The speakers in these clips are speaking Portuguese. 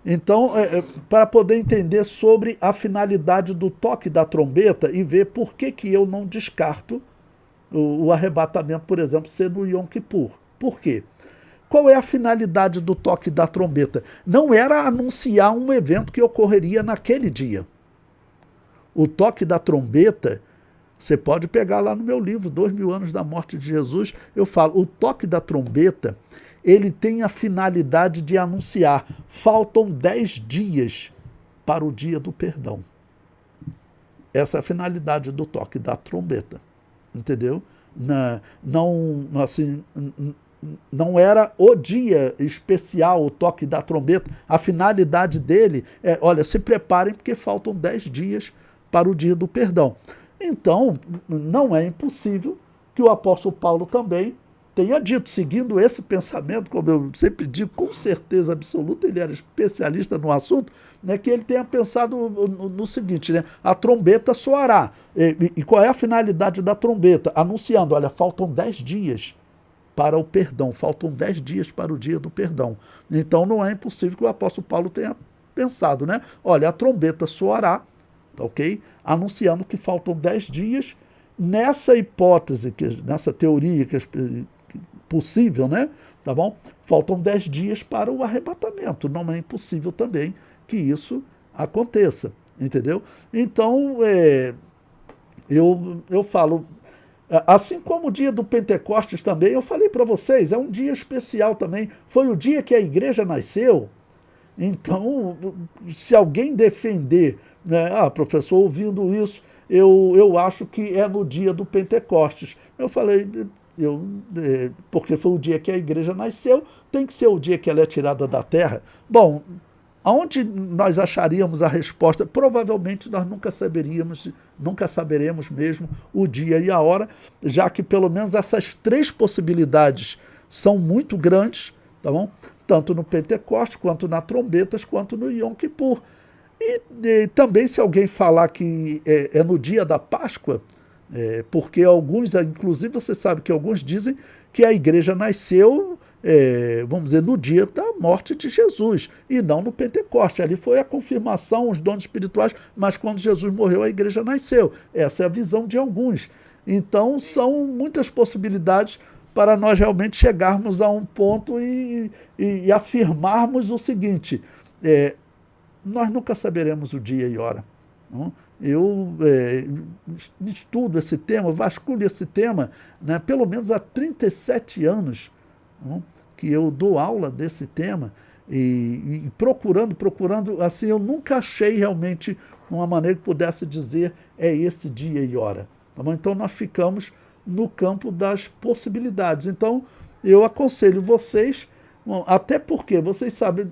Então, para poder entender sobre a finalidade do toque da trombeta e ver por que, que eu não descarto o arrebatamento, por exemplo, ser no Yom Kippur. Por quê? Qual é a finalidade do toque da trombeta? Não era anunciar um evento que ocorreria naquele dia. O toque da trombeta, você pode pegar lá no meu livro, 2000 anos da morte de Jesus, eu falo, o toque da trombeta, ele tem a finalidade de anunciar, faltam 10 dias para o dia do perdão. Essa é a finalidade do toque da trombeta, entendeu? Não, assim, não era o dia especial, o toque da trombeta, a finalidade dele é, olha, se preparem porque faltam 10 dias para o dia do perdão. Então, não é impossível que o apóstolo Paulo também tenha dito, seguindo esse pensamento, como eu sempre digo, com certeza absoluta, ele era especialista no assunto, né, que ele tenha pensado no seguinte, né, a trombeta soará. E qual é a finalidade da trombeta? Anunciando, olha, faltam 10 dias para o perdão, faltam 10 dias para o dia do perdão. Então não é impossível que o apóstolo Paulo tenha pensado, né? Olha, a trombeta soará, ok? Anunciando que faltam 10 dias, nessa hipótese, nessa teoria que possível, né? Tá bom? Faltam 10 dias para o arrebatamento. Não é impossível também que isso aconteça, entendeu? Então, eu falo, assim como o dia do Pentecostes também, eu falei para vocês, é um dia especial também. Foi o dia que a igreja nasceu. Então, se alguém defender, né, professor, ouvindo isso, eu acho que é no dia do Pentecostes. Eu falei, porque foi o dia que a igreja nasceu, tem que ser o dia que ela é tirada da terra. Bom, aonde nós acharíamos a resposta? Provavelmente nós nunca saberemos mesmo o dia e a hora, já que pelo menos essas três possibilidades são muito grandes, tá bom? Tanto no Pentecostes, quanto na trombetas, quanto no Yom Kippur. E também se alguém falar que é no dia da Páscoa, porque alguns, inclusive você sabe que alguns dizem que a igreja nasceu, vamos dizer, no dia da morte de Jesus, e não no Pentecoste. Ali foi a confirmação, os dons espirituais, mas quando Jesus morreu, a igreja nasceu. Essa é a visão de alguns. Então, são muitas possibilidades para nós realmente chegarmos a um ponto e afirmarmos o seguinte, nós nunca saberemos o dia e hora. Não? Eu estudo esse tema, vasculho esse tema, né, pelo menos há 37 anos, não? Que eu dou aula desse tema, e procurando, assim, eu nunca achei realmente uma maneira que pudesse dizer é esse dia e hora. Tá bom? Então nós ficamos no campo das possibilidades. Então eu aconselho vocês, até porque vocês sabem,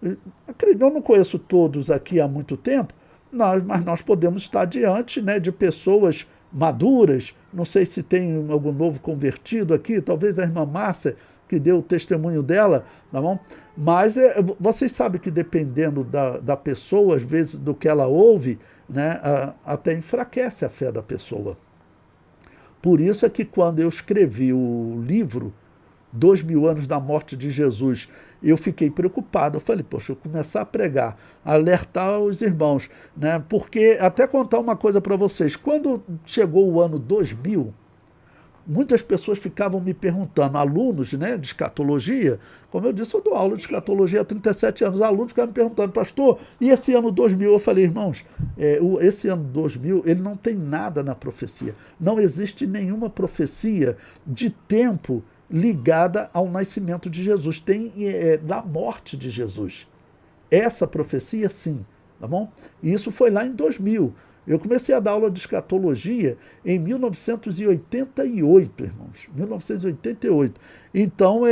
eu não conheço todos aqui há muito tempo, mas nós podemos estar diante, né, de pessoas maduras. Não sei se tem algum novo convertido aqui, talvez a irmã Márcia, que deu o testemunho dela, tá bom? Mas vocês sabem que dependendo da pessoa, às vezes do que ela ouve, né, até enfraquece a fé da pessoa. Por isso é que quando eu escrevi o livro 2000 anos da morte de Jesus, eu fiquei preocupado. Eu falei, poxa, eu começar a pregar, a alertar os irmãos, né? Porque, até contar uma coisa para vocês, quando chegou o ano 2000, muitas pessoas ficavam me perguntando, alunos, né, de escatologia, como eu disse, eu dou aula de escatologia há 37 anos, alunos ficavam me perguntando, pastor, e esse ano 2000? Eu falei, irmãos, esse ano 2000, ele não tem nada na profecia. Não existe nenhuma profecia de tempo ligada ao nascimento de Jesus. Tem da morte de Jesus. Essa profecia, sim, tá bom? E isso foi lá em 2000. Eu comecei a dar aula de escatologia em 1988, irmãos. 1988. Então,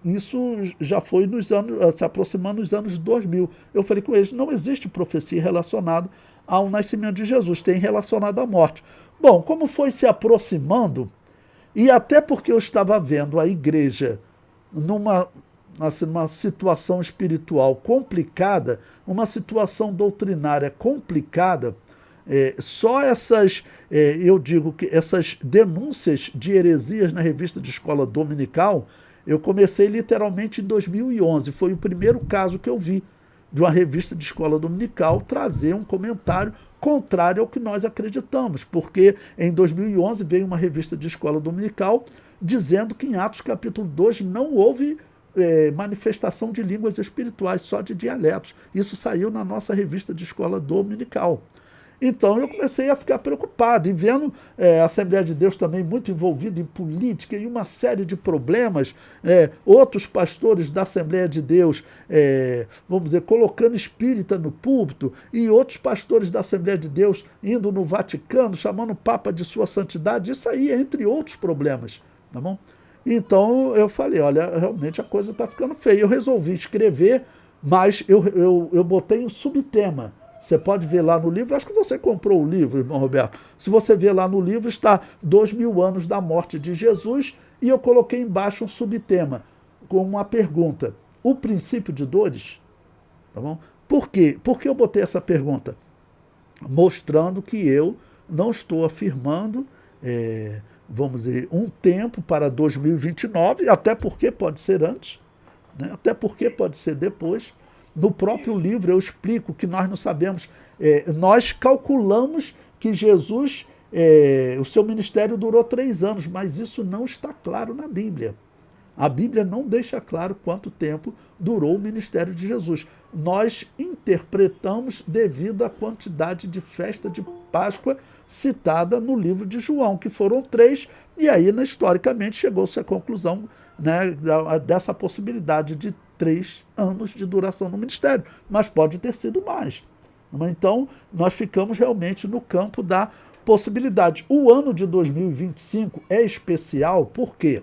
isso já foi nos anos, se aproximando dos anos 2000. Eu falei com eles, não existe profecia relacionada ao nascimento de Jesus, tem relacionado à morte. Bom, como foi se aproximando, e até porque eu estava vendo a igreja numa situação espiritual complicada, uma situação doutrinária complicada, só eu digo que essas denúncias de heresias na revista de escola dominical, Eu comecei literalmente em 2011, foi o primeiro caso que eu vi de uma revista de escola dominical trazer um comentário contrário ao que nós acreditamos, porque em 2011 veio uma revista de escola dominical dizendo que em Atos capítulo 2 não houve manifestação de línguas espirituais, só de dialetos. Isso saiu na nossa revista de escola dominical. Então eu comecei a ficar preocupado, e vendo a Assembleia de Deus também muito envolvida em política e uma série de problemas, outros pastores da Assembleia de Deus, vamos dizer, colocando espírita no púlpito, e outros pastores da Assembleia de Deus indo no Vaticano, chamando o Papa de sua santidade, isso aí é entre outros problemas, tá bom? Então eu falei, olha, realmente a coisa está ficando feia. Eu resolvi escrever, mas eu botei um subtema. Você pode ver lá no livro, acho que você comprou o livro, irmão Roberto. Se você ver lá no livro, está 2000 anos da morte de Jesus, e eu coloquei embaixo um subtema, com uma pergunta. O princípio de dores? Tá bom? Por quê? Por que eu botei essa pergunta? Mostrando que eu não estou afirmando, vamos dizer, um tempo para 2029, até porque pode ser antes, né? Até porque pode ser depois. No próprio livro eu explico que nós não sabemos, nós calculamos que Jesus, o seu ministério durou 3 anos, mas isso não está claro na Bíblia. A Bíblia não deixa claro quanto tempo durou o ministério de Jesus. Nós interpretamos devido à quantidade de festa de Páscoa citada no livro de João, que foram 3, e aí, historicamente, chegou-se à conclusão, né, dessa possibilidade de 3 anos de duração no ministério, mas pode ter sido mais. Então, nós ficamos realmente no campo da possibilidade. O ano de 2025 é especial, por quê?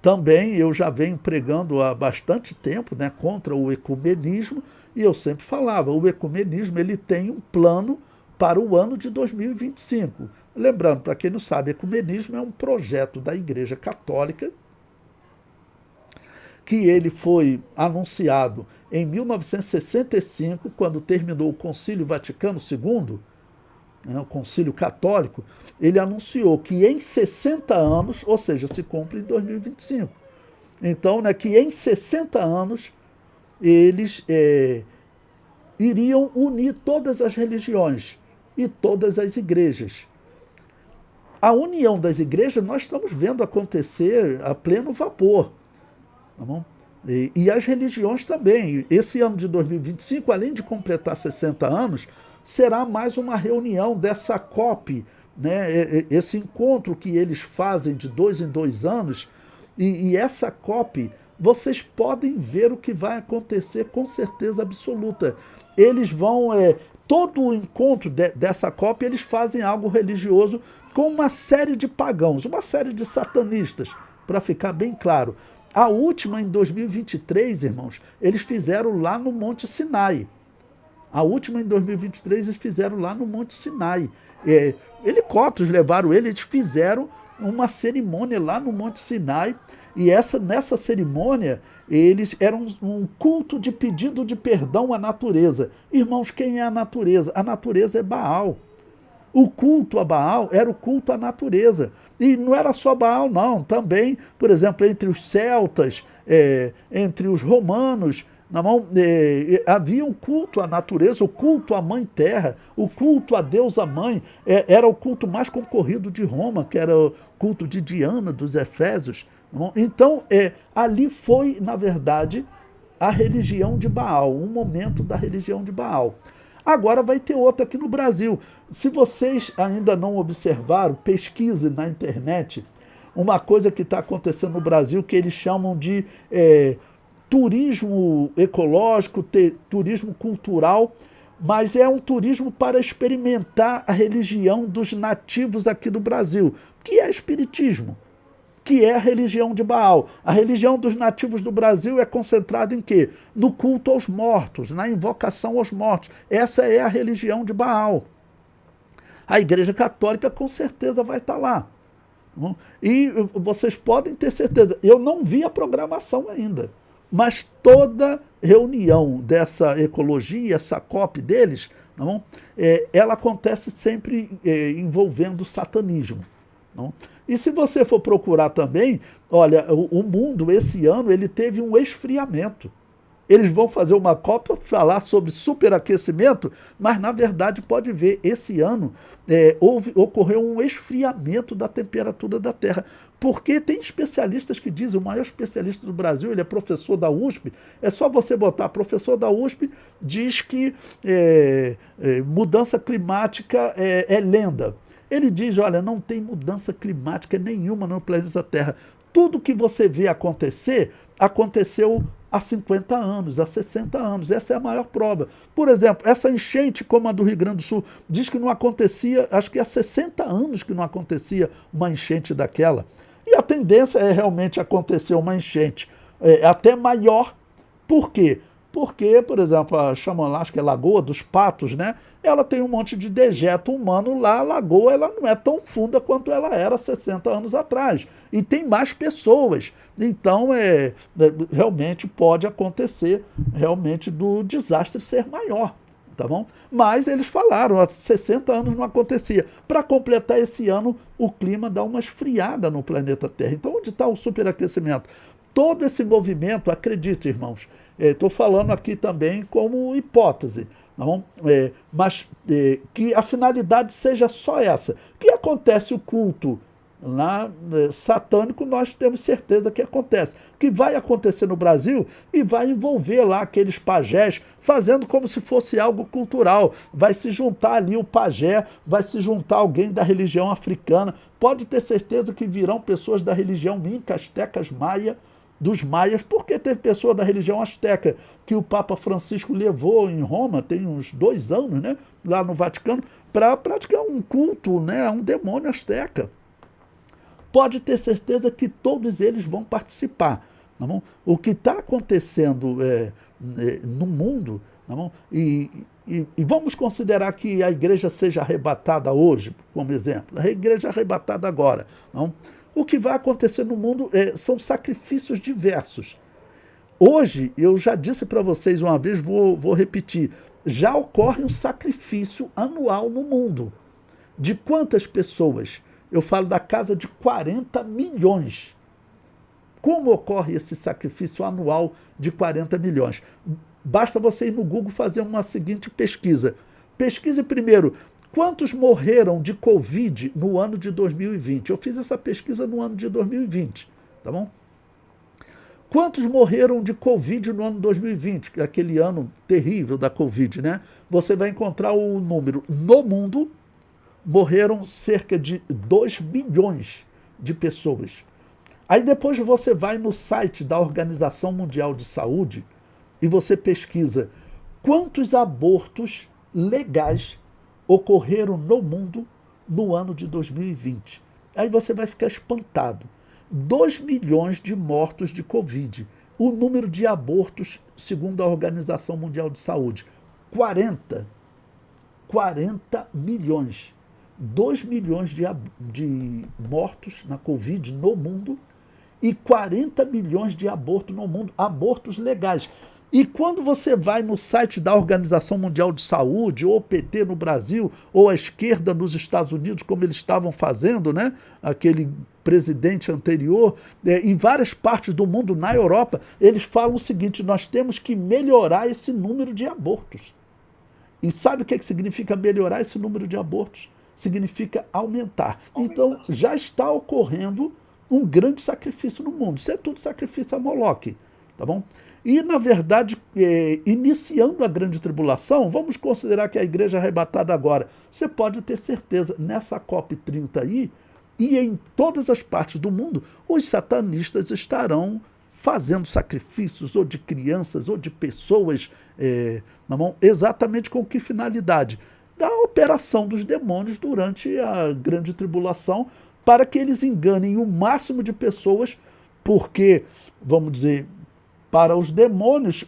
Também eu já venho pregando há bastante tempo, né, contra o ecumenismo, e eu sempre falava, o ecumenismo ele tem um plano para o ano de 2025. Lembrando, para quem não sabe, ecumenismo é um projeto da Igreja Católica, que ele foi anunciado em 1965, quando terminou o Concílio Vaticano II, o Concílio Católico. Ele anunciou que em 60 anos, ou seja, se cumpre em 2025, então, né, que em 60 anos eles iriam unir todas as religiões e todas as igrejas. A união das igrejas nós estamos vendo acontecer a pleno vapor. Tá bom? E as religiões também. Esse ano de 2025, além de completar 60 anos, será mais uma reunião dessa COP, né? Esse encontro que eles fazem de 2 em 2 anos, e essa COP, vocês podem ver o que vai acontecer com certeza absoluta. Eles vão, todo o encontro dessa COP, eles fazem algo religioso com uma série de pagãos, uma série de satanistas, para ficar bem claro. A última, em 2023, irmãos, eles fizeram lá no Monte Sinai. A última, em 2023, eles fizeram lá no Monte Sinai. Helicópteros levaram eles fizeram uma cerimônia lá no Monte Sinai, e nessa cerimônia, eles eram um culto de pedido de perdão à natureza. Irmãos, quem é a natureza? A natureza é Baal. O culto a Baal era o culto à natureza. E não era só Baal, não. Também, por exemplo, entre os celtas, entre os romanos, havia um culto à natureza, o culto à mãe terra, o culto à deusa mãe. Era o culto mais concorrido de Roma, que era o culto de Diana, dos Efésios. Então, ali foi, na verdade, a religião de Baal, um momento da religião de Baal. Agora vai ter outra aqui no Brasil. Se vocês ainda não observaram, pesquise na internet uma coisa que está acontecendo no Brasil que eles chamam de turismo ecológico, turismo cultural, mas é um turismo para experimentar a religião dos nativos aqui do Brasil, que é espiritismo, que é a religião de Baal. A religião dos nativos do Brasil é concentrada em quê? No culto aos mortos, na invocação aos mortos. Essa é a religião de Baal. A Igreja Católica com certeza vai estar lá. E vocês podem ter certeza, eu não vi a programação ainda, mas toda reunião dessa ecologia, essa COP deles, ela acontece sempre envolvendo satanismo. E se você for procurar também, olha, o mundo esse ano ele teve um esfriamento. Eles vão fazer uma Copa, falar sobre superaquecimento, mas na verdade pode ver, esse ano ocorreu um esfriamento da temperatura da Terra. Porque tem especialistas que dizem, o maior especialista do Brasil, ele é professor da USP, é só você botar, professor da USP diz que mudança climática é lenda. Ele diz, olha, não tem mudança climática nenhuma no planeta Terra. Tudo que você vê acontecer, aconteceu há 50 anos, há 60 anos. Essa é a maior prova. Por exemplo, essa enchente, como a do Rio Grande do Sul, diz que não acontecia, acho que há 60 anos que não acontecia uma enchente daquela. E a tendência é realmente acontecer uma enchente até maior. Por quê? Porque, por exemplo, a Xamanlá, acho que é Lagoa dos Patos, né? Ela tem um monte de dejeto humano lá, a lagoa ela não é tão funda quanto ela era 60 anos atrás. E tem mais pessoas. Então, realmente pode acontecer realmente do desastre ser maior. Tá bom? Mas eles falaram, há 60 anos não acontecia. Para completar esse ano, o clima dá uma esfriada no planeta Terra. Então, onde está o superaquecimento? Todo esse movimento, acredite, irmãos, estou falando aqui também como hipótese, não? Mas que a finalidade seja só essa. Que acontece o culto lá, satânico, nós temos certeza que acontece. Que vai acontecer no Brasil e vai envolver lá aqueles pajés, fazendo como se fosse algo cultural. Vai se juntar ali o pajé, vai se juntar alguém da religião africana. Pode ter certeza que virão pessoas da religião inca, astecas, maia, dos maias, porque teve pessoa da religião asteca que o Papa Francisco levou em Roma, tem uns 2 anos, né, lá no Vaticano, para praticar um culto, né, a um demônio asteca. Pode ter certeza que todos eles vão participar. Tá bom? O que está acontecendo no mundo, tá bom? E vamos considerar que a igreja seja arrebatada hoje, como exemplo, a igreja arrebatada agora. Tá bom? O que vai acontecer no mundo são sacrifícios diversos. Hoje, eu já disse para vocês uma vez, vou repetir, já ocorre um sacrifício anual no mundo. De quantas pessoas? Eu falo da casa de 40 milhões. Como ocorre esse sacrifício anual de 40 milhões? Basta você ir no Google fazer uma seguinte pesquisa. Pesquise primeiro, quantos morreram de Covid no ano de 2020? Eu fiz essa pesquisa no ano de 2020, tá bom? Quantos morreram de Covid no ano 2020, aquele ano terrível da Covid, né? Você vai encontrar o número. No mundo, morreram cerca de 2 milhões de pessoas. Aí depois você vai no site da Organização Mundial de Saúde e você pesquisa quantos abortos legais ocorreram no mundo no ano de 2020. Aí você vai ficar espantado. 2 milhões de mortos de Covid. O número de abortos, segundo a Organização Mundial de Saúde, 40 milhões. 2 milhões de mortos na Covid no mundo e 40 milhões de abortos no mundo, abortos legais. E quando você vai no site da Organização Mundial de Saúde, ou o PT no Brasil, ou a esquerda nos Estados Unidos, como eles estavam fazendo, né? Aquele presidente anterior, em várias partes do mundo, na Europa, eles falam o seguinte, nós temos que melhorar esse número de abortos. E sabe o que significa melhorar esse número de abortos? Significa aumentar. Então, já está ocorrendo um grande sacrifício no mundo. Isso é tudo sacrifício a Moloque, tá bom? E, na verdade, iniciando a grande tribulação, vamos considerar que a igreja é arrebatada agora. Você pode ter certeza, nessa COP30 aí, e em todas as partes do mundo, os satanistas estarão fazendo sacrifícios, ou de crianças, ou de pessoas, exatamente com que finalidade? Da operação dos demônios durante a grande tribulação, para que eles enganem o máximo de pessoas, porque, vamos dizer, para os demônios,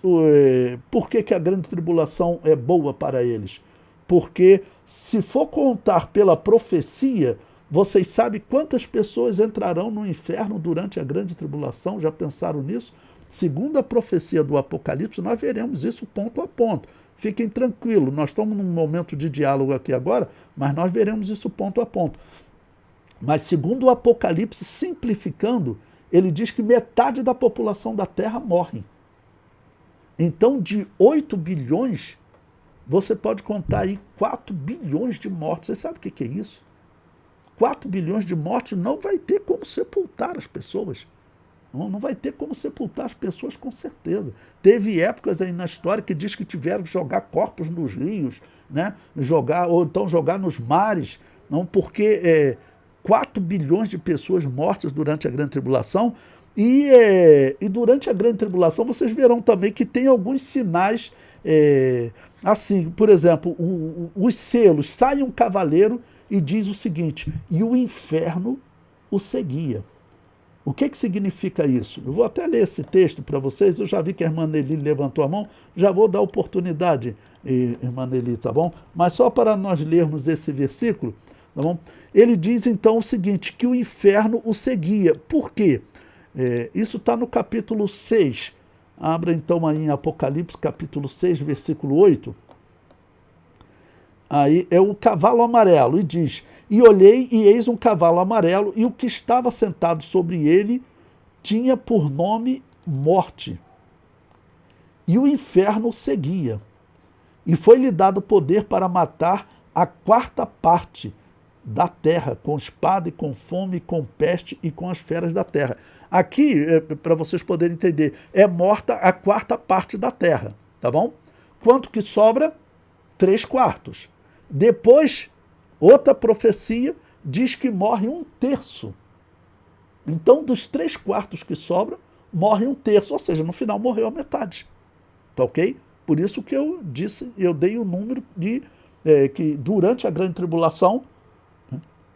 por que a grande tribulação é boa para eles? Porque, se for contar pela profecia, vocês sabem quantas pessoas entrarão no inferno durante a grande tribulação? Já pensaram nisso? Segundo a profecia do Apocalipse, nós veremos isso ponto a ponto. Fiquem tranquilos, nós estamos num momento de diálogo aqui agora, mas nós veremos isso ponto a ponto. Mas segundo o Apocalipse, simplificando, ele diz que metade da população da Terra morre. Então, de 8 bilhões, você pode contar aí 4 bilhões de mortos. Você sabe o que é isso? 4 bilhões de mortos não vai ter como sepultar as pessoas. Não vai ter como sepultar as pessoas, com certeza. Teve épocas aí na história que diz que tiveram que jogar corpos nos rios, né? Ou então jogar nos mares, não, porque 4 bilhões de pessoas mortas durante a Grande Tribulação. E durante a Grande Tribulação vocês verão também que tem alguns sinais, assim, por exemplo, os selos, sai um cavaleiro e diz o seguinte: e o inferno o seguia. O que significa isso? Eu vou até ler esse texto para vocês. Eu já vi que a irmã Nelly levantou a mão, já vou dar oportunidade, irmã Nelly, tá bom? Mas só para nós lermos esse versículo, tá bom? Ele diz então o seguinte, que o inferno o seguia. Por quê? Isso está no capítulo 6. Abra então aí em Apocalipse, capítulo 6, versículo 8. Aí é o cavalo amarelo, e diz: e olhei, e eis um cavalo amarelo, e o que estava sentado sobre ele tinha por nome Morte. E o inferno o seguia. E foi-lhe dado poder para matar a 4ª parte da terra, com espada e com fome, e com peste e com as feras da terra. Aqui, para vocês poderem entender, é morta a 4ª parte da terra, tá bom? Quanto que sobra? 3/4. Depois, outra profecia diz que morre 1/3. Então, dos 3/4 que sobram, morre 1/3, ou seja, no final morreu a metade. Tá ok? Por isso que eu disse, eu dei o número de que durante a Grande Tribulação,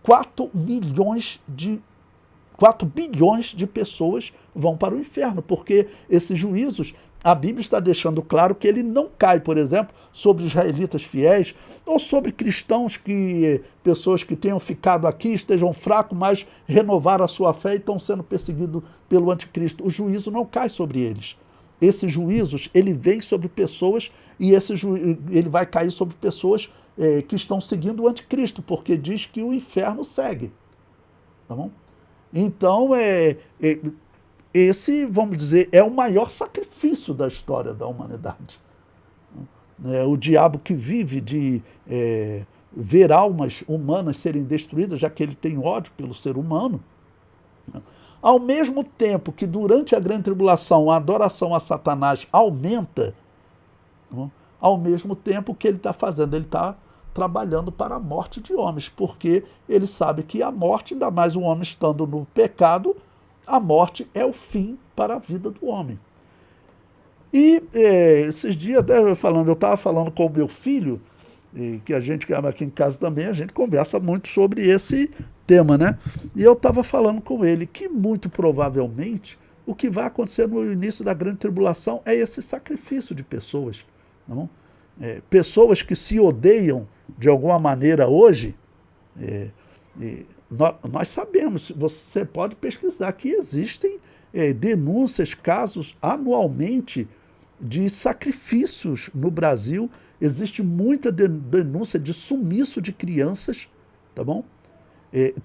4 bilhões de pessoas vão para o inferno, porque esses juízos, a Bíblia está deixando claro que ele não cai, por exemplo, sobre israelitas fiéis ou sobre cristãos, pessoas que tenham ficado aqui, estejam fracos, mas renovaram a sua fé e estão sendo perseguidos pelo anticristo. O juízo não cai sobre eles. Esses juízos, ele vem sobre pessoas e ele vai cair sobre pessoas que estão seguindo o anticristo, porque diz que o inferno segue. Tá bom? Então, esse, vamos dizer, é o maior sacrifício da história da humanidade. O diabo que vive de ver almas humanas serem destruídas, já que ele tem ódio pelo ser humano, ao mesmo tempo que durante a Grande Tribulação a adoração a Satanás aumenta, ao mesmo tempo o que ele está fazendo? Ele está trabalhando para a morte de homens, porque ele sabe que a morte, ainda mais um homem estando no pecado, a morte é o fim para a vida do homem. E esses dias, eu estava falando com o meu filho, que a gente, aqui em casa também, a gente conversa muito sobre esse tema, né? E eu estava falando com ele que, muito provavelmente, o que vai acontecer no início da Grande Tribulação é esse sacrifício de pessoas. Não? Pessoas que se odeiam de alguma maneira hoje, nós sabemos, você pode pesquisar que existem denúncias, casos anualmente de sacrifícios no Brasil, existe muita denúncia de sumiço de crianças, tá bom?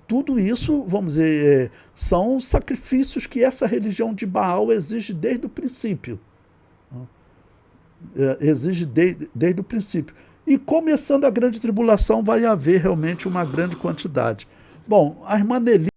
Tudo isso, vamos dizer, são sacrifícios que essa religião de Baal exige desde o princípio. Exige desde o princípio. E começando a Grande Tribulação vai haver realmente uma grande quantidade. Bom, a irmã Nelly